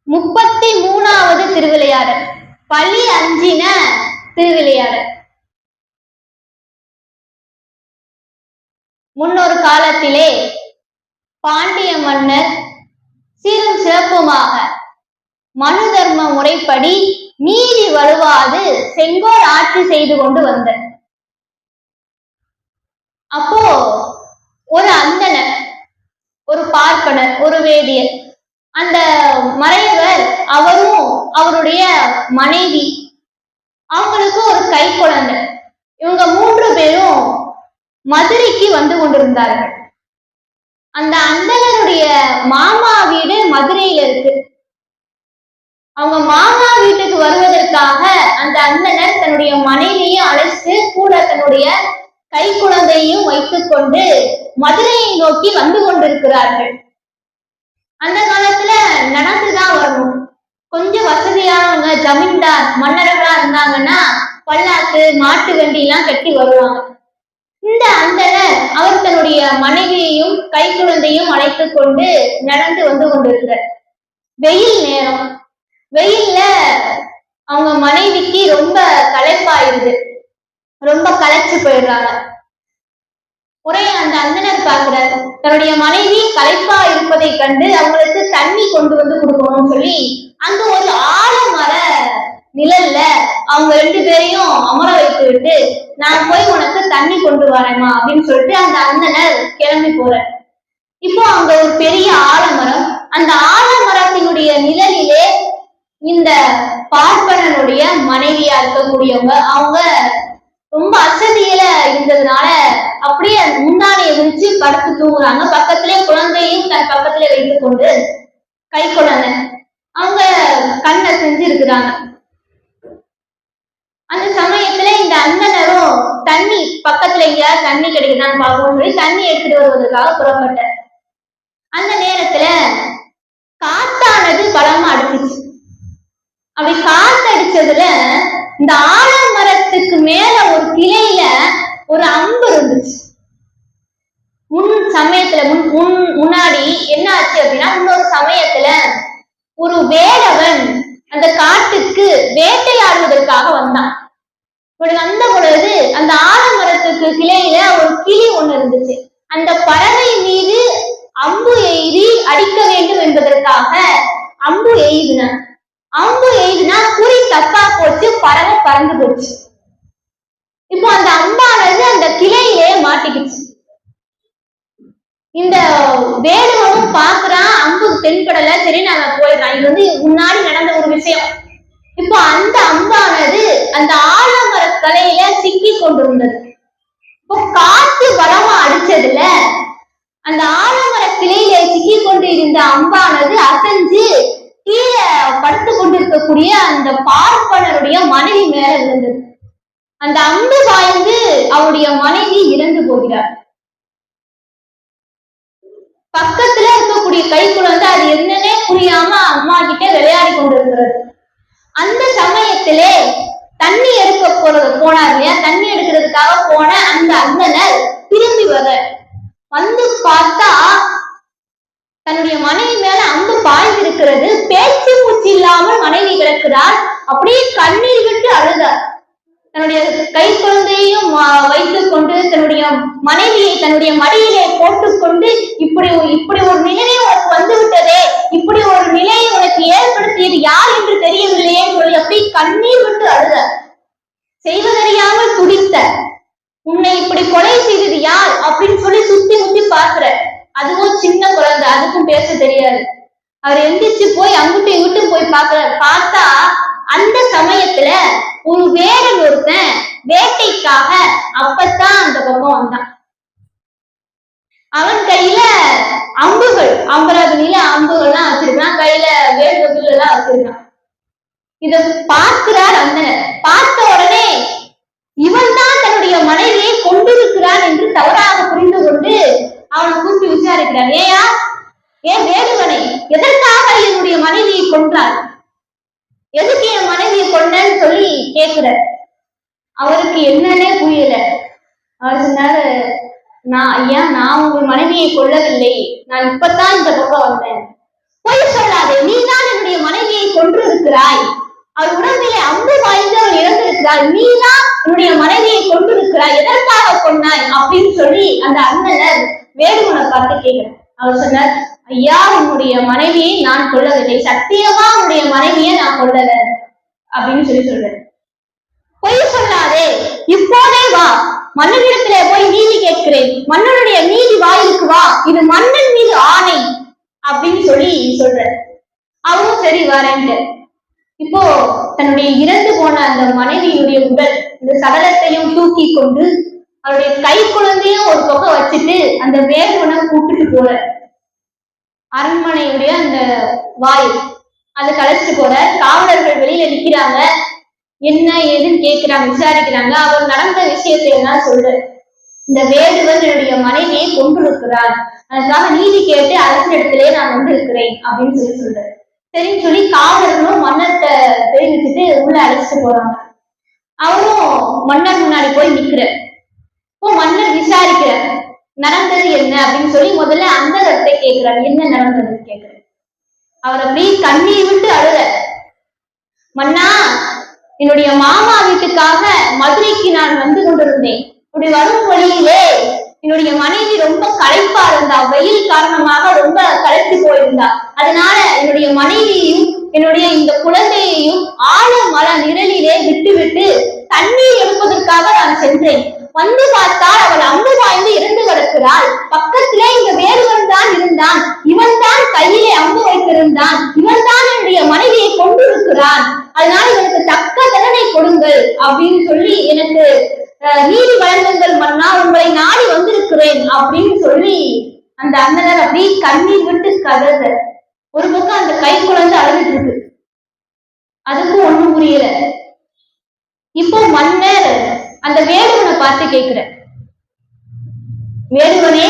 33வது திருவிளையாடல். பழி அஞ்சின திருவிளையாடல். முன்னொரு காலத்திலே பாண்டிய மன்னர் சீரும் சிறப்புமாக மனு தர்ம முறைப்படி நீதி வலுவாது செங்கோல் ஆட்சி செய்து கொண்டு வந்த. அப்போ ஒரு அந்தணர், ஒரு பார்ப்பனர், ஒரு வேதியர், அந்த மறைவர் அவரும் அவருடைய மனைவி, அவங்களுக்கு ஒரு கை குழந்தை. இவங்க 3 பேரும் மதுரைக்கு வந்து கொண்டிருந்தார்கள். அந்த அந்தணருடைய மாமா வீடு மதுரையில இருக்கு. அவங்க மாமா வீட்டுக்கு வருவதற்காக அந்த அந்தணர் தன்னுடைய மனைவியையும் அழைத்து கூட தன்னுடைய கை குழந்தையும் வைத்துக் கொண்டு மதுரையை நோக்கி வந்து கொண்டிருக்கிறார்கள். அந்த காலத்துல நடந்துதான் வரணும். கொஞ்சம் வசதியானவங்க, ஜமீன்தார் மன்னர்களா இருந்தாங்கன்னா பல்லாக்கு, மாட்டு வண்டி எல்லாம் கட்டி வருவாங்க. இந்த அந்தணர் அவர் தன்னுடைய மனைவியையும் கை குழந்தையும் அழைத்துக் கொண்டு நடந்து வந்து கொண்டிருக்கிறார். வெயில் நேரம். வெயில்ல அவங்க மனைவிக்கு ரொம்ப களைப்பாயிருது, ரொம்ப களைச்சு போயிடுறாங்க. ஒரே அந்த அந்தணர் பார்க்கிறார், தன்னுடைய மனைவி களைப்பா இருப்பதை கண்டு அவங்களுக்கு தண்ணி கொண்டு வந்து கொடுக்கணும்னு சொல்லி அங்க ஒரு ஆலமர நிழல்ல அவங்க 2 பேரையும் அமர வைத்து விட்டு, நான் போய் உனக்கு தண்ணி கொண்டு வரேமா அப்படின்னு சொல்லிட்டு அந்த அந்தணர் கிளம்பி போறார். இப்போ அங்க ஒரு பெரிய ஆலமரம், அந்த ஆலமரத்தினுடைய நிழலிலே இந்த பார்ப்பனனுடைய மனைவியா இருக்கக்கூடியவங்க, அவங்க ரொம்ப அசதியில இருந்ததுனால அப்படியே முந்தானையை விரிச்சு படுத்து தூங்குறாங்க. பக்கத்திலே குழந்தையும் தன் பக்கத்திலே வைத்துக் கொண்டு கை குழந்தை அவங்க கண்ணை செஞ்சு இருக்கிறாங்க. அந்த சமயத்துல இந்த அந்தனரும் தண்ணி பக்கத்துல எங்கேயாவது தண்ணி கிடைக்குதான்னு பார்க்கணும்னு சொல்லி தண்ணி எடுத்துட்டு வருவதற்காக புறப்பட்டார். அந்த நேரத்துல காத்தானது பலமா அடிச்சிச்சு. அப்படி காத்தடிச்சதுல இந்த ஆலமரத்துக்கு மேல ஒரு கிளையில ஒரு அம்பு இருந்துச்சு. முன்னாடி என்ன ஆச்சு அப்படின்னா, இன்னொரு சமயத்துல ஒரு வேடவன் அந்த காட்டுக்கு வேட்டையாடுவதற்காக வந்தான். வந்த பொழுது அந்த ஆலமரத்துக்கு கிளையில ஒரு கிளி ஒண்ணு இருந்துச்சு. அந்த பறவை மீது அம்பு எய்தி அடிக்க வேண்டும் என்பதற்காக அம்பு எய்தினான். அம்பு எய்தினா குறி தப்பா போச்சு, பறவை பறந்து போச்சு. இப்போ அந்த அம்பானது அந்த கிளையிலே மாட்டிக்கிச்சு. இந்த வேடுவனும் பாக்குறான், அம்பு தென்படல, சரி நாங்க போயிடலாம், இது வந்து முன்னாடி நடந்த ஒரு விஷயம். இப்போ அந்த அம்பானது அந்த ஆலமர தலையில சிக்கி கொண்டிருந்தது. இப்போ காற்று பலமா அடிச்சதுல அந்த ஆலமர கிளையில சிக்கி கொண்டு இருந்த அம்பானது அசைஞ்சு கீழே படுத்து கொண்டிருக்கக்கூடிய அந்த பார்ப்பனருடைய மனைவி மேல இருந்தது. அந்த அம்பு பாய்ந்து அவருடைய மனைவி இறந்து போகிறார். பக்கத்துல இருக்கக்கூடிய கை குழந்தை அது என்னன்னே புரியாம அம்மா கிட்ட விளையாடி கொண்டிருக்கிறது. அந்த சமயத்திலே தண்ணி எடுக்க போனார் இல்லையா, தண்ணி எடுக்கிறதுக்காக போன அந்த அந்தனர் திரும்பி வந்து பார்த்தா தன்னுடைய மனைவி மேல அம்பு பாய்ந்திருக்கிறது. பேச்சு மூச்சு இல்லாமல் மனைவி கிடக்கிறார். அப்படியே கண்ணீர் விட்டு அழுதார். தன்னுடைய கை குழந்தையையும் வைத்துக் கொண்டு தன்னுடைய மனைவியை தன்னுடைய மடியிலே போட்டுக்கொண்டு இப்படி ஒரு நிலையை உனக்கு வந்து விட்டதே, இப்படி ஒரு நிலையை உனக்கு ஏற்படுத்தியது யார் என்று தெரியவில்லையே சொல்லி அப்படி கண்ணீர் விட்டு அழுதார். செய்வதறியாமல் துடித்த, உன்னை இப்படி கொலை செய்தது யார் அப்படின்னு சொல்லி சுத்தி முத்தி பாக்குற. அதுவும் சின்ன குழந்தை, அதுக்கும் பேச தெரியாது. அவர் எந்திரிச்சு போய் அங்கிட்டு இங்கிட்டு போய் பாக்குறாரு. பார்த்தா அந்த சமயத்துல ஒரு வேடன் ஒருத்தன் வேட்டைக்காக அப்பத்தான் அந்த பக்கம் வந்தான். அவன் கையில அம்புகள், 50 நில அம்புகள்லாம் வச்சிருக்கான், கையில வேடுகள் எல்லாம் வச்சிருக்கான். இத பார்க்கிறார் அந்தனர். பார்த்த உடனே இவன் தான் தன்னுடைய மனைவியை கொண்டிருக்கிறான் என்று தவறாக புரிந்து கொண்டு அவனை கூப்பி விசாரிக்கிறார். ஏன் வேடுவனை, எதற்காக என்னுடைய மனைவியை கொன்றார், எதுக்கு என் மனைவியை கொண்டேன்னு சொல்லி கேட்கிறார். அவருக்கு என்னன்னே புரியல. அவர் சொன்னாரு, நான் உங்கள் மனைவியை கொல்லவில்லை, நான் இப்பதான் இந்த பக்கம் வந்தேன். பொய் சொல்லாதே, நீ தான் என்னுடைய மனைவி கொண்டிருக்கிறாய், நீதான் என்னுடைய மனைவியை கொண்டிருக்கிறாய், எதற்காக கொண்டாய் அப்படின்னு சொல்லி அந்த அண்ணனர் வேடுவனை பார்த்து கேட்கிறார். அவர் சொன்னார், ஐயா, உன்னுடைய மனைவியை நான் கொல்லவில்லை, சத்தியமா உன்னுடைய மனைவியை நான் கொல்லல அப்படின்னு சொல்லி சொல்றேன். பொய் சொல்லாதே, இப்போதே வா, மன்னனிடத்திலே போய் நீதி கேட்கிறேன், மன்னனுடைய நீதி வாயிலுக்கு வா, இது மன்னன் மீது ஆணை அப்படின்னு சொல்லி சொல்ற. அவரும் சரி வரேன்ட்டு இப்போ தன்னுடைய இறந்து போன அந்த மனைவியுடைய உடல் இந்த சடலத்தையும் தூக்கி கொண்டு அவருடைய கை குழந்தையும் ஒரு பக்கம் வச்சுட்டு அந்த வேடுவனை கூப்பிட்டு போற. அரண்மனையுடைய அந்த வாயில் அதை கலைச்சிட்டு போற. காவலர்கள் வெளியில நிக்கிறாங்க, என்ன ஏதுன்னு கேட்கிறாங்க, விசாரிக்கிறாங்க. அவர் நடந்த விஷயத்தை எல்லாம் சொல்ற. இந்த வேடுவன் என்னுடைய மனைவியை கொண்டிருக்கிறார், அதுக்காக நீதி கேட்டு அரசனிடத்திலே நான் வந்திருக்கிறேன் அப்படின்னு சொல்லி சொல்றேன். சரின்னு சொல்லி காவலர்களும் மன்னர்கிட்ட தெரிவிச்சுட்டு உள்ள அழைச்சிட்டு போறாங்க. அவரும் மன்னர் முன்னாடி போய் நிக்கிற. இப்போ மன்னர் விசாரிக்கிற, நடந்தது என்ன அப்படின்னு சொல்லி முதல்ல அந்த இடத்தை கேட்கிறார், என்ன நடந்ததுன்னு கேட்கிற. அவர் அப்படி கண்ணீர் விட்டு அழுத, மன்னா, என்னுடைய மாமா வீட்டுக்காக மதுரைக்கு நான் வந்து கொண்டிருந்தேன். இப்படி வரும் வழியிலே என்னுடைய மனைவி ரொம்ப களைப்பா இருந்தா, வெயில் காரணமாக ரொம்ப களைத்து போயிருந்தா. அதனால என்னுடைய மனைவியையும் என்னுடைய இந்த குழந்தையையும் ஆழ மல நிழலிலே விட்டு தண்ணீர் எடுப்பதற்காக நான் சென்றேன். வந்து பார்த்தால் அவள் அம்பு வாய்ந்து இறந்து கிடக்கிறாள். பக்கத்திலே இங்க வேறுவன் தான் இருந்தான், இவன் தான் கையிலே அம்பு வைத்திருந்தான், இவன் தான் என்னுடைய மனைவியை கொண்டிருக்கிறான், அதனால இவனுக்கு தக்க தண்டனை கொடுங்கள் அப்படின்னு சொல்லி எனக்கு நீதி வழங்குங்கள் மன்னா, உங்களை நாடி வந்திருக்கிறேன் அப்படின்னு சொல்லி அந்த அண்ணனர் அப்படி கண்ணீர் விட்டு கதற. ஒரு பக்கம் அந்த கை குழந்தை அழுதுட்டு இருக்கு, அதுக்கும் ஒண்ணும் புரியல. இப்போ மன்னர் அந்த வேடுவனை பார்த்து கேட்கிற, வேடுவனே,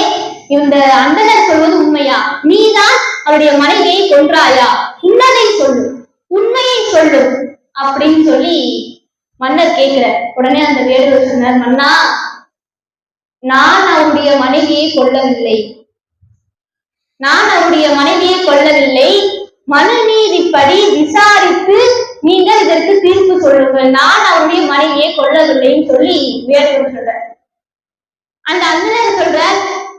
இந்த அந்தனர் சொல்வது உண்மையா? நீதான் அவருடைய மனைவியை கொன்றாயா? உண்மையை சொல்லு, உண்மையை சொல்லு அப்படின்னு சொல்லி மன்னர் கேட்கிற. உடனே அந்த வேடுவர் சொன்னார், மன்னா, நான் அவருடைய மனைவியை கொல்லவில்லை, நான் அவருடைய மனைவியை கொல்லவில்லை, மனுநீதிப்படி விசாரித்து நீங்கள் இதற்கு தீர்ப்பு சொல்லுங்கள், நான் அவருடைய மனைவியை கொல்லவில்லைன்னு சொல்லி வேடுவர் சொல்ற. அந்த அண்ணனர் சொல்ற,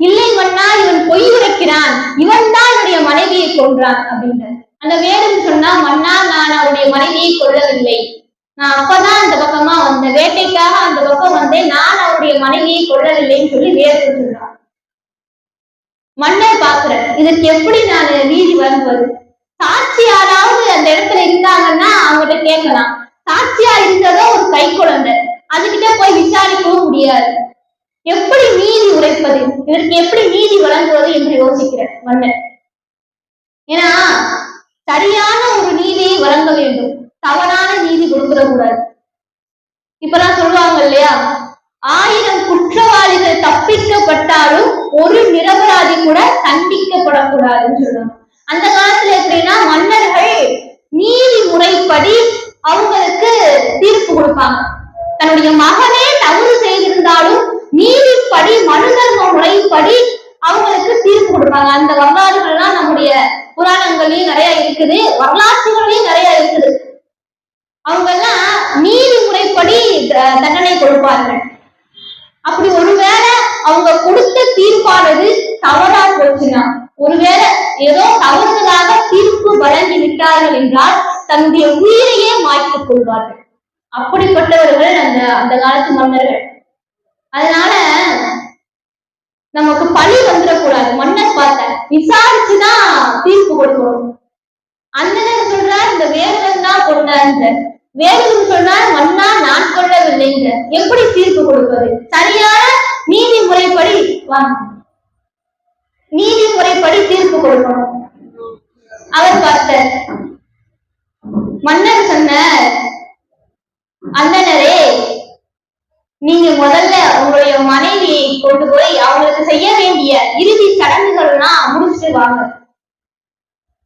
இல்லை மன்னா, இவன் பொய் உரைக்கிறான், இவன் தான் என்னுடைய மனைவியை கொன்றான் அப்படின்ற. அந்த வேடுவர் சொன்னா, மன்னா, நான் அவருடைய மனைவியை கொல்லவில்லை, நான் அப்பதான் அந்த பக்கமா வந்த வேட்டைக்காக அந்த பக்கம் வந்தேன், நான் அவருடைய மனைவியை கொல்லவில்லைன்னு சொல்லி வேடுவர் சொல்றான். மன்னர் பாக்குற, இதற்கு எப்படி நான் நீதி வழங்குவது? சாட்சியாராவது அந்த இடத்துல இருந்தாங்கன்னா அவங்ககிட்ட கேட்கலாம். சாட்சியா இருந்ததோ ஒரு கை குழந்தை, அதுகிட்ட போய் விசாரிக்கவும் முடியாது. எப்படி நீதி உரைப்பது, இதற்கு எப்படி நீதி வழங்குவது என்று யோசிக்கிற மன்னர். ஏன்னா சரியான ஒரு நீதியை வழங்க வேண்டும், தவறான நீதி கொடுக்கிற கூடாது. இப்பெல்லாம் சொல்லுவாங்க இல்லையா, 1000 குற்றவாளிகள் தப்பிக்கப்பட்டாலும் ஒரு நிரபராதி கூட தண்டிக்கப்படக்கூடாதுன்னு சொல்லுவாங்க. அந்த காலத்துல எப்படின்னா மன்னர்கள் நீதி முறைப்படி அவங்களுக்கு தீர்ப்பு கொடுப்பாங்க. தன்னுடைய மகனே தவறு செய்திருந்தாலும் நீதிப்படி மனு தர்ம முறைப்படி அவங்களுக்கு தீர்ப்பு கொடுப்பாங்க. அந்த வரலாறுகள்லாம் நம்முடைய புராணங்கள்லயும் நிறைய இருக்குது, வரலாற்றுகள்லயும் நிறைய இருக்குது. அவங்க எல்லாம் நீதி முறைப்படி தண்டனை கொடுப்பார்கள். அப்படி ஒருவேளை அவங்க கொடுத்த தீர்ப்பானது தவறா போச்சுன்னா, ஒருவேளை ஏதோ தவறுதலாக தீர்ப்பு வழங்கி விட்டார்கள் என்றால் தன்னுடைய உயிரையே மாய்த்துக் கொள்வார்கள். அப்படிப்பட்டவர்கள் அந்த காலத்து மன்னர்கள். அதனால நமக்கு பழி வந்துடக்கூடாது. மன்னர் பார்த்த விசாரிச்சுதான் தீர்ப்பு கொடுக்கணும். அந்த நேரம் சொல்றார், இந்த வேடுவன் தான் கொண்டாருன்ற. வேடுவன் சொல்றார், மன்னா, நான் கொள்ளவில்லைங்க. எப்படி தீர்ப்பு கொடுப்பது? சரியான நீதி முறைப்படி நீதி முறைப்படி தீர்ப்பு கொடுக்கணும். அவர் பார்த்தார். மன்னர் சொன்ன, அந்தனரே, நீங்க முதல்ல உங்களுடைய மனைவியை கொண்டு போய் அவங்களுக்கு செய்ய வேண்டிய இறுதி சடங்குகள்லாம் முடிச்சுட்டு வாங்க.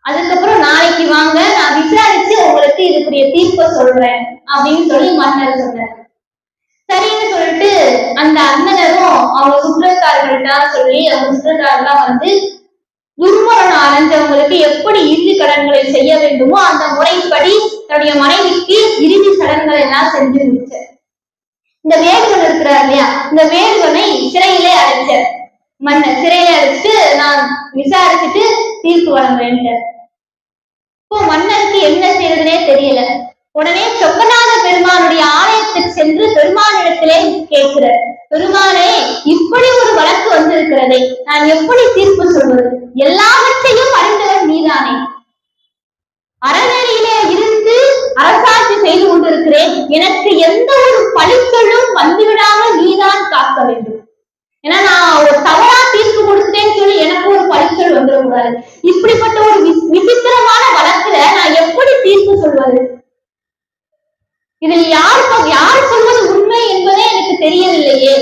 அதுக்கப்புறம் நாளைக்கு வாங்க, நான் விசாரிச்சு உங்களுக்கு இதுக்குரிய தீர்ப்பை சொல்றேன் அப்படின்னு சொல்லி மன்னர் சொன்னார். சரின்னு சொல்லிட்டு அந்த அண்ணனரும் அவங்க சுற்றத்தார்கள்ட்ட சொல்லி அவங்க சுற்றத்தாரெல்லாம் வந்து துர்மரணம் அடைஞ்சவங்களுக்கு எப்படி இறுதி கடன்களை செய்ய வேண்டுமோ அந்த முறைப்படி தன்னுடைய தன்னுடைய மனைவிக்கு இறுதி சடங்குகளை எல்லாம் செஞ்சு முடிச்சார். இந்த வேடுவன் இருக்கிறார் இல்லையா, இந்த வேடுவனை சிறையிலே அடைச்சார். மன்னர் சிறையில அடைச்சிட்டு நான் விசாரிச்சுட்டு தீர்ப்பு வழங்குவேன். இப்போ மன்னருக்கு என்ன செய்யறதுனே தெரியல. உடனே சொக்கநாத பெருமானுடைய ஆலயத்துக்கு சென்று பெருமானிடத்திலே கேட்கிற, பெருமானே இப்படி ஒரு வழக்கு வந்திருக்கிறதை நான் எப்படி தீர்ப்பு சொல்வது? எல்லாவற்றையும் அறிந்தவர் நீதானே. அறநெறியிலே இருந்து அரசாட்சி செய்து கொண்டிருக்கிறேன். எனக்கு எந்த ஒரு பழிச்சொல்லும் வந்துவிடாமல் நீதான் காக்க வேண்டும். ஏன்னா நான் ஒரு தவறா தீர்ப்பு கொடுத்துட்டேன்னு சொல்லி எனக்கு ஒரு பழிச்சொல் வந்துடக்கூடாது. இப்படிப்பட்ட ஒரு விசித்திரமான வழக்குல நான் எப்படி தீர்ப்பு சொல்வது? இதில் யார் சொல்வது உண்மை என்பதே எனக்கு தெரியவில்லையே.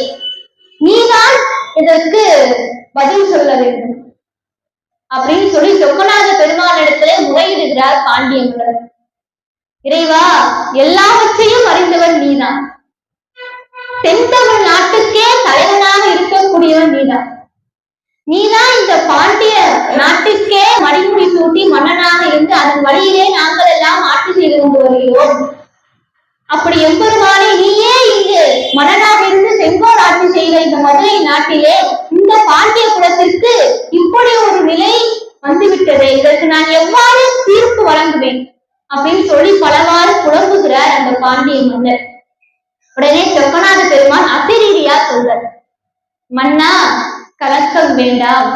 நீதான் இதற்கு பதில் சொல்ல வேண்டும் அப்படின்னு சொல்லி சொக்கநாத பெருமானிடத்திலே முறையிடுகிறார் பாண்டிய மன்னர். இறைவா, எல்லாவற்றையும் அறிந்தவன் நீதான். தென்தமிழ் நாட்டுக்கே தலைவனாக இருக்கக்கூடியவன் நீதான். நீதான் இந்த பாண்டிய நாட்டுக்கே மடிமுடி சூட்டி மன்னனாக இருந்து அதன் வழியிலே நாங்கள் எல்லாம் ஆட்சி செய்து கொண்டு வருகிறோம். அப்படி எம்பெருமானே, நீயே இங்கு மன்னனாக இருந்து செங்கோல் ஆட்சி செய்த இந்த மதுரை நாட்டிலே இந்த பாண்டிய குலத்திற்கு இப்படி ஒரு நிலை வந்துவிட்டதே, இதற்கு நான் எவ்வாறு தீர்ப்பு வழங்குவேன் அப்படின்னு சொல்லி பலவாறு புலம்புகிறார் அந்த பாண்டிய மன்னர். உடனே சொக்கநாத பெருமான் அசிரீதியா சொல்றார், மன்னா கலக்கம் வேண்டாம்.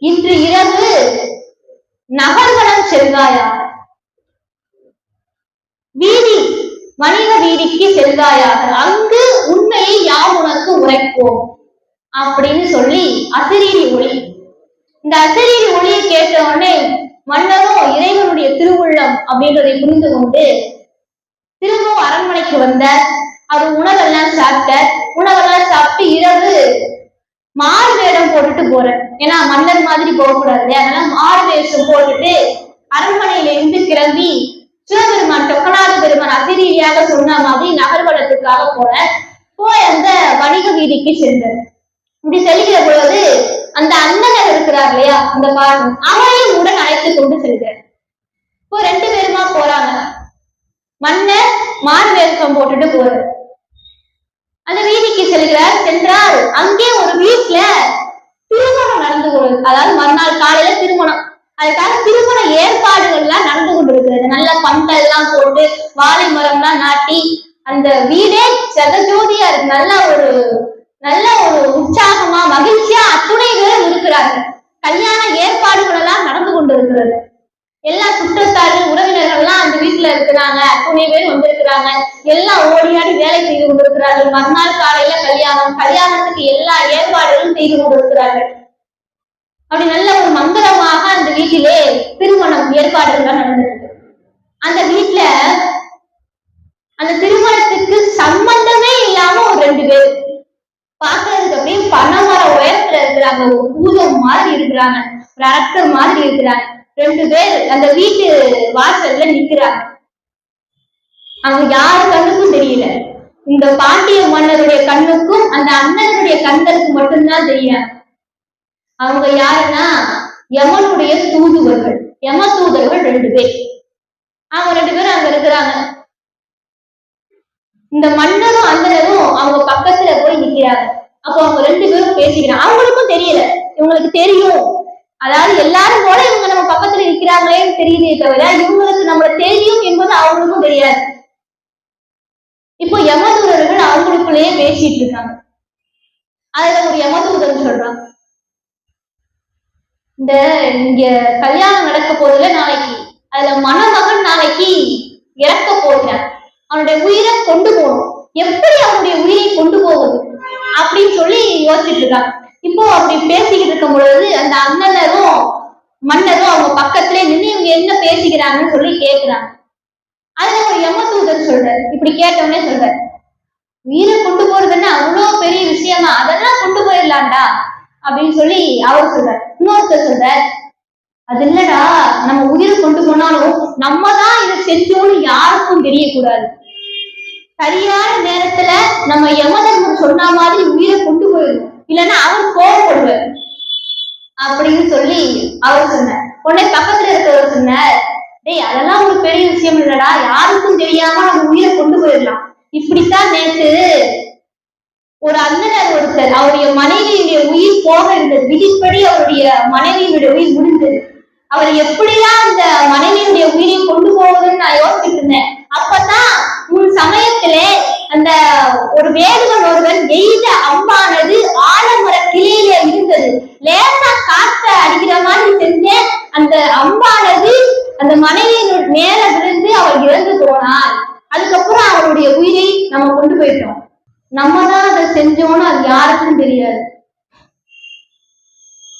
இன்று இரவு நகர்வனம் செல்வாயா, வீதி வணிக வீதிக்கு செல்வாயாக, அங்கு உண்மையை யார் உனக்கு உரைப்போம் அப்படின்னு சொல்லி அசிரீரி ஒளி. இந்த அசிரீரி ஒளியை கேட்ட உடனே மன்னரும் இறைவனுடைய திருவுள்ளம் அப்படின்றதை புரிந்து கொண்டு திரும்பவும் அரண்மனைக்கு வந்த அவர் உணவெல்லாம் சாப்பிட்டார். உணவெல்லாம் சாப்பிட்டு இரவு மாறு வேடம் போட்டுட்டு போறார். ஏன்னா மன்னர் மாதிரி போகக்கூடாது, அதனால மாறு வேஷம் போட்டுட்டு அரண்மனையில இருந்து கிளம்பி சிவபெருமான் சொக்கநாத பெருமான் அசிரீதியாக சொன்ன மாதிரி நகர்வனத்துக்காக போய் அந்த வணிக வீதிக்கு சென்றார். இப்படி செல்கிற பொழுது அந்த அண்ணனர் இருக்கிறார் இல்லையா, அந்த பாடம் அவரையும் உடன் அழைத்து கொண்டு செல்கிறார். இப்போ 2 பேருமா போறாங்க. மன்னர் மாறு வேஷம் போட்டுட்டு போறார். அந்த வீதிக்கு செல்கிறார். சென்றால் அங்கே ஒரு வீட்டுல திருமணம் நடந்து கொண்டு, அதாவது மறுநாள் காலையில திருமணம், அதுக்காக திருமண ஏற்பாடுகள் எல்லாம் நடந்து கொண்டிருக்கிறது. நல்ல பந்தல் எல்லாம் போட்டு வாழை மரம் எல்லாம் நாட்டி அந்த வீடே ஜெகஜோதியா இருக்கு. நல்ல ஒரு உற்சாகமா மகிழ்ச்சியா அத்துணை பேரும் இருக்கிறார்கள். கல்யாண ஏற்பாடுகள் எல்லாம் நடந்து கொண்டிருக்கிறது. எல்லா சுற்றத்தார்கள் உறவினர்கள் எல்லாம் அந்த வீட்டுல இருக்கிறாங்க. அத்துணை பேர் வந்திருக்கிறாங்க. எல்லாம் ஓடியாடி வேலை செய்து கொண்டிருக்கிறார்கள். மறுநாள் காலையில கல்யாணத்துக்கு எல்லா ஏற்பாடுகளும் செய்து கொண்டிருக்கிறார்கள். அப்படி நல்ல ஒரு மங்களமாக அந்த வீட்டிலே திருமணம் ஏற்பாடுகள் நடந்திருக்கு. அந்த வீட்டுல அந்த திருமணத்துக்கு சம்பந்தமே இல்லாம ஒரு 2 பேர் பாக்குறதுக்கு அப்படியே பனைமர உயரத்துல இருக்கிறாங்க. ஒரு பூஜம் மாதிரி இருக்கிறாங்க, ஒரு அரக்கர் மாதிரி இருக்கிறாங்க. 2 பேர் அந்த வீட்டு வாசல்ல நிக்கிறாங்க. அவங்க யாரு கண்ணுக்கும் தெரியல. இந்த பாண்டிய மன்னருடைய கண்ணுக்கும் அந்த அண்ணனுடைய கண்களுக்கு மட்டும்தான் தெரியும். அவங்க யாருன்னா யமனுடைய தூதுவர்கள், யம தூதர்கள் 2 பேர். அவங்க 2 பேரும் அங்க இருக்கிறாங்க. இந்த மன்னரும் அண்ணனரும் அவங்க பக்கத்துல போய் நிக்கிறாங்க. அப்போ அவங்க 2 பேரும் பேசிக்கிறாங்க. அவங்களுக்கும் தெரியல, இவங்களுக்கு தெரியும். அதாவது எல்லாரும் போல இவங்க நம்ம பக்கத்துல நிக்கிறாங்களேன்னு தெரியுதே தவிர இவங்களுக்கு நம்மள தெரியும் என்பது அவங்களுக்கும் தெரியாது. இப்போ யமதூதர்கள் அவங்களுக்குள்ளேயே பேசிட்டு இருக்காங்க. அதுல ஒரு யமதூதர் சொல்றாங்க, இங்க கல்யாணம் நடக்க போதுல நாளைக்கு, அதுல மணமகன் நாளைக்கு இறக்க போகிறான். அவனுடைய உயிரை கொண்டு போகணும். எப்படி அவனுடைய உயிரை கொண்டு போகுது அப்படின்னு சொல்லி யோசிச்சுட்டு இருக்காங்க. இப்போ அப்படி பேசிக்கிட்டு இருக்கும் பொழுது அந்த அண்ணனரும் மன்னரும் அவங்க பக்கத்துல நின்று இவங்க என்ன பேசிக்கிறாங்கன்னு சொல்லி கேட்கிறாங்க. அதுல ஒரு யமதூதர் சொல்றாரு, இப்படி கேட்டவனே சொல்றாரு, உயிரை கொண்டு போறதுன்னா அவ்வளவு பெரிய விஷயமா, அதெல்லாம் கொண்டு போயிடலாம்டா அப்படின்னு சொல்லி அவர் சொல்றாரு. இன்னொருத்தர் சொல்றார், அது இல்லடா, நம்ம உயிரை கொண்டு போனாலும் நம்ம தான் இதை செஞ்சோன்னு யாருக்கும் தெரியக்கூடாது. சரியான நேரத்துல நம்ம யமதர்மன் சொன்ன மாதிரி உயிரை கொண்டு போயிடும், இல்லைன்னா அவர் கோவப்படுவார் அப்படின்னு சொல்லி அவர் சொன்னார். உடனே பக்கத்துல இருக்கிறவர் சொன்னார், டேய் அதெல்லாம் ஒரு பெரிய விஷயம் இல்லடா, யாருக்கும் தெரியாம நம்ம உயிரை கொண்டு போயிடலாம். இப்படித்தான் நேற்று ஒரு அண்ணனர் ஒருத்தர் அவருடைய மனைவியுடைய உயிர் போக இருந்தது. விதிப்படி அவருடைய மனைவியினுடைய உயிர் முடிந்தது. அவர் எப்படிதான் அந்த மனைவியுடைய உயிரை கொண்டு போவதுன்னு நான் யோசிச்சுட்டு இருந்தேன். அப்பதான் உன் சமயத்திலே அந்த ஒரு வேடுவன் ஒருவன் எய்த அம்பானது ஆலமர கிளையில இருந்தது. லேசா காத்த அடிக்கிற மாதிரி செஞ்சேன். அந்த அம்பானது அந்த மனைவியின் மேல விழுந்து அவர் இறந்து போனார். அதுக்கப்புறம் அவருடைய உயிரை நம்ம கொண்டு போயிட்டோம். நம்ம தான் அதை செஞ்சோம்னு அது யாருக்கும் தெரியாது.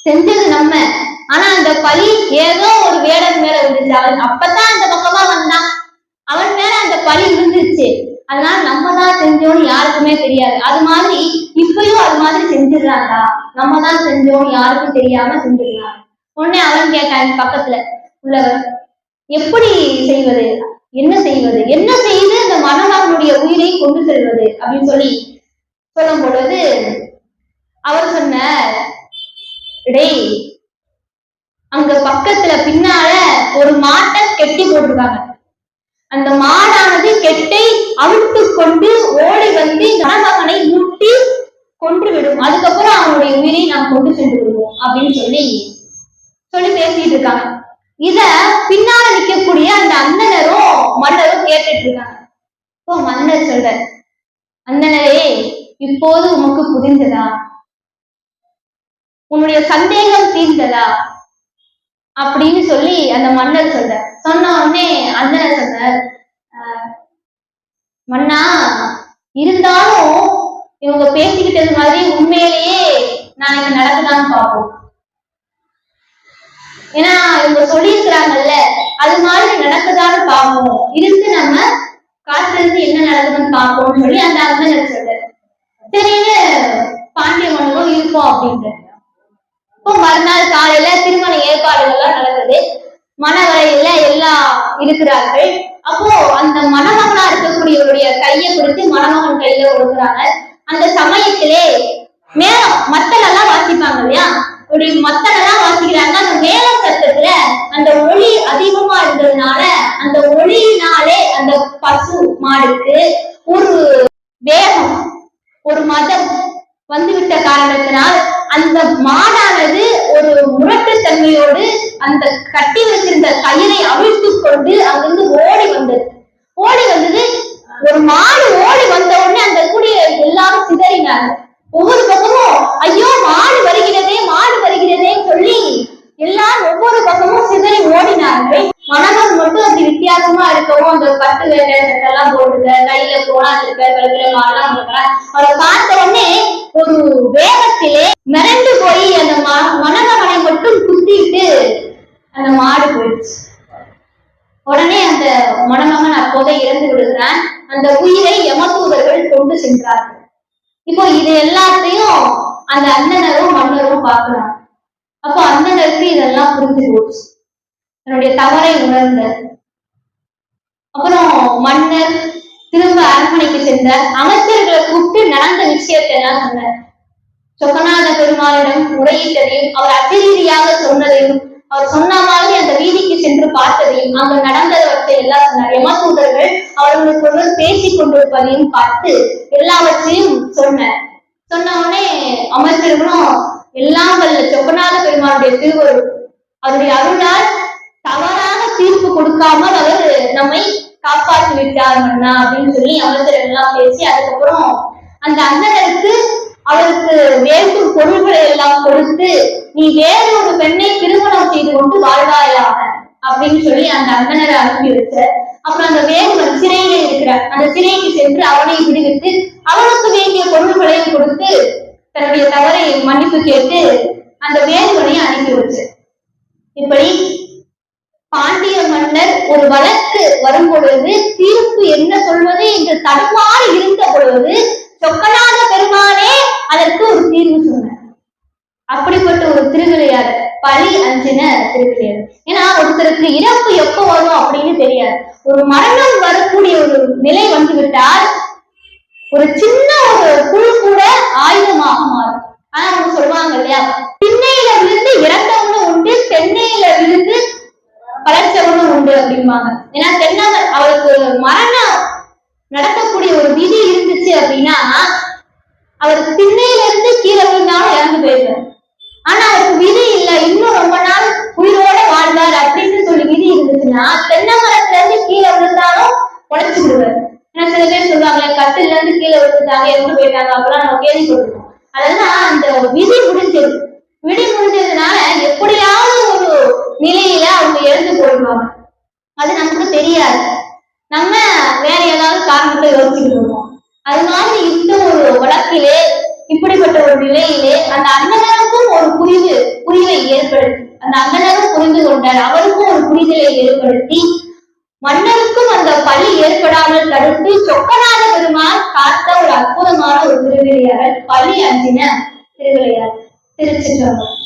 செஞ்சது நம்ம. ஆனா அந்த பழி ஏதோ ஒரு வேடன் மேல விழுந்துச்சு. அவன் அப்பதான் அந்த பக்கமா வந்தான், அவன் மேல அந்த பழி விழுந்துச்சு. அதனால நம்ம தான் செஞ்சோம்னு யாருக்குமே தெரியாது. அது மாதிரி இப்பயும் அது மாதிரி செஞ்சிடறாங்களா, நம்ம தான் செஞ்சோம்னு யாருக்கும் தெரியாம செஞ்சிடலாம். உடனே அவன் கேட்டான் பக்கத்துல உள்ளவர், எப்படி செய்வது, என்ன செய்வது, என்ன செய்து அந்த மணமகனுடைய உயிரை கொண்டு செல்வது அப்படின்னு சொல்லி சொல்லும் பொழுது அவர் சொன்னார், டேய் அங்க பக்கத்துல பின்னால ஒரு மாட்டை கெட்டி போட்டிருக்காங்க. அந்த மாடானது கெட்டை அவிழ்த்து கொண்டு ஓடி வந்து மணமகனை முட்டி கொன்று விடும். அதுக்கப்புறம் அவனுடைய உயிரை நாம் கொண்டு சென்று விடுவோம் அப்படின்னு சொல்லி பேசிட்டு இருக்காங்க. இத பின்னால நிக்கக்கூடிய அந்த அந்தனரும் மன்னரும் கேட்டுட்டு இருக்காங்க. இப்போ மன்னர் சொல்ற, அந்தனரே இப்போது உமக்கு புரிந்ததா, உன்னுடைய சந்தேகம் தீர்ந்ததா அப்படின்னு சொல்லி அந்த மன்னர் சொல்ற. சொன்ன உடனே அந்தனர் சொன்னார், மன்னா இருந்தாலும் இவங்க பேசிக்கிட்டது மாதிரி உண்மையிலேயே நாளைக்கு நடக்குதான்னு பார்ப்போம். ஏன்னா இவங்க சொல்லியிருக்கிறாங்கல்ல, அது மாதிரி நடக்குதான்னு பார்ப்போம், இருந்து நம்ம காத்திருந்து என்ன நடக்குதுன்னு பார்ப்போம்னு சொல்லி அந்த அந்தனர் சொல்ற. சரின்னு பாண்டிய மன்னரும் இருப்போம் அப்படின்ட்டு. இப்போ மறுநாள் காலையில திருமண ஏற்பாடுகள் எல்லாம் நடக்குது. மணவரையில எல்லாம் இருக்கிறார்கள். அப்போ அந்த மணமகனா இருக்கக்கூடியவருடைய கையை கொடுத்து மணமகன் கையில கொடுக்குறாங்க. அந்த சமயத்திலே மேலம் மத்தல் எல்லாம் வாசிப்பாங்க இல்லையா, அப்படி மத்தல் எல்லாம் வாசிக்கிறாங்க. அந்த மேல சத்தத்துல அந்த ஒளி அதிகமா இருந்ததுனால அந்த ஒளியினாலே அந்த பசு மாடுக்கு ஒரு வேகம், ஒரு மதம் வந்துவிட்ட காரணத்தினால் அந்த மாடானது ஒரு முரட்டுத்தன்மையோடு அந்த கட்டி வச்சிருந்த கயிறை அவிழ்த்து கொண்டு அங்கிருந்து ஓடி வந்தது. ஒரு மாடு ஓடி வந்த உடனே அந்த கூடிய எல்லாரும் சிதறினாங்க. ஒவ்வொரு பக்கமும் ஐயோ மாடு வருகிறதே மாடு வருகிறதேன்னு சொல்லி எல்லாரும் ஒவ்வொரு பக்கமும் சிதறி ஓடினார்கள். மணமகன் மட்டும் அது வித்தியாசமா இருக்கவும் அந்த பட்டு வேட்டை சட்டெல்லாம் போட்டுக்க, கையில போனா இருக்க, கழுத்துல மாடெல்லாம் இருக்க, அவரை பார்த்த உடனே ஒரு வேகத்திலே மிரண்டு போய் அந்த மணமகனை மட்டும் குத்திட்டு அந்த மாடு போயிடுச்சு. உடனே அந்த மணமகன் அப்போதை இறந்து விடுகிறான். அந்த உயிரை யமதூதர்கள் கொண்டு சென்றார்கள். இப்போ இது எல்லாத்தையும் அந்த அண்ணனரும் மன்னரும் பார்க்கிறாங்க. அப்போ அண்ணனருக்கு இதெல்லாம் புரிஞ்சு போச்சு, தன்னுடைய தவறை உணர்ந்த. அப்புறம் மன்னர் திரும்ப அரண்மனைக்கு சென்றார். அமைச்சர்களை கூப்பிட்டு நடந்த விஷயத்தை எல்லாம் சொன்னார். சொக்கநாத பெருமாளிடம் முறையிட்டதையும் அவர் அசரீதியாக சொன்னதையும் அவர் சொன்ன மாதிரி அந்த வீதிக்கு சென்று பார்த்ததையும் அங்கு நடந்தவற்றை எல்லாம் சொன்னார். யமதூதர்கள் அவர்களுக்கு பேசிக் கொண்டிருப்பதையும் பார்த்து எல்லாவற்றையும் சொன்னார். சொன்ன உடனே அமைச்சர்களும் எல்லாம் வல்ல சொக்கநாத பெருமாளுடைய திருவருள், அவருடைய அருளால் தவறான தீர்ப்பு கொடுக்காமல் அவர் நம்மை காப்பாற்றி விட்டார் மன்னா அப்படின்னு சொல்லி அமைச்சர்கள் எல்லாம் பேசி அதுக்கப்புறம் அந்த அண்ணனருக்கு அவருக்கு வேண்டும் பொருள்களை எல்லாம் கொடுத்து நீ வேறு ஒரு பெண்ணை திருமணம் செய்து கொண்டு வாழ்வாயாக அப்படின்னு சொல்லி அந்த அண்ணனரை அனுப்பி வச்ச. அப்புறம் அந்த வேடுவன் சிறையில இருக்கிறார். அந்த சிறைக்கு சென்று அவனை விடுவித்து அவனுக்கு வேண்டிய பொருள்களையும் கொடுத்து தன்னுடைய தவறை மன்னிப்பு கேட்டு அந்த வேடுவனை அனுப்பி வச்சு. இப்படி பாண்டிய மன்னர் ஒரு வழக்கு வரும் பொழுது தீர்ப்பு என்ன சொல்வது என்று தடுமாறி இருந்த பொழுது சொக்கநாத பெருமானே அதற்கு ஒரு தீர்வு சொன்னார். அப்படிப்பட்ட ஒரு திருவிளையாடல், பழி அஞ்சின திருவிளையாடல். ஏன்னா ஒருத்தருக்கு இறப்பு எப்ப வரும் அப்படின்னு தெரியாது. ஒரு மரணம் வரக்கூடிய ஒரு நிலை வந்து விட்டால் ஒரு சின்ன ஒரு புழு கூட ஆயுதமாக மாறும். ஆனா அவங்க சொல்லுவாங்க இல்லையா, திண்ணையில விழுந்து இறந்தவங்க உண்டு, தென்னையில விழுந்து பலச்சவனும் உண்டு அப்படிம்பாங்க. ஏன்னா தென்னவர் அவருக்கு மரணம் நடக்கக்கூடிய ஒரு விதி இருந்துச்சு அப்படின்னா அவருக்கு திண்ணையில இருந்து கீழே விழுந்தாலும் இறந்து போயிருக்காரு. ஆனா அவருக்கு விதி இல்ல, இன்னும் ரொம்ப நாள் உயிரோட வாழ்ந்தார் அப்படின்னு சொல்லி விதி இருந்துச்சுன்னா தென்னை மரத்துல இருந்து கீழே விழுந்தாலும் உடைச்சு விடுவார். ஏன்னா சில பேர் சொல்லுவாங்க கட்டில இருந்து கீழே விழுந்தாங்க இறந்து போயிட்டாங்க அப்பெல்லாம் நம்ம கேள்விப்பட்டிருக்கோம். அதெல்லாம் அந்த விதி முடிஞ்சது. விதி முடிஞ்சதுனால எப்படியாவது ஒரு நிலையில அவங்க இறந்து போயிடுவாங்க. அது நமக்கு தெரியாது, நம்ம வேற ஏதாவது காரணத்தை யோசிச்சுட்டு இருக்கோம். அது மாதிரி இந்த ஒரு வழக்கிலே இப்படிப்பட்ட ஒரு நிலையிலே அந்த அண்ணனருக்கும் ஒரு புரிவை ஏற்படுத்தி அந்த அண்ணனரும் புரிந்து கொண்டார். அவருக்கும் ஒரு புரிதலை ஏற்படுத்தி மன்னருக்கும் அந்த பழி ஏற்படாமல் தடுத்து சொக்கநாத பெருமாள் காத்த ஒரு அற்புதமான ஒரு திருவிளையாடல் பழி அஞ்சின திருவிளையாடல். திருச்சிற்றம்பலம்.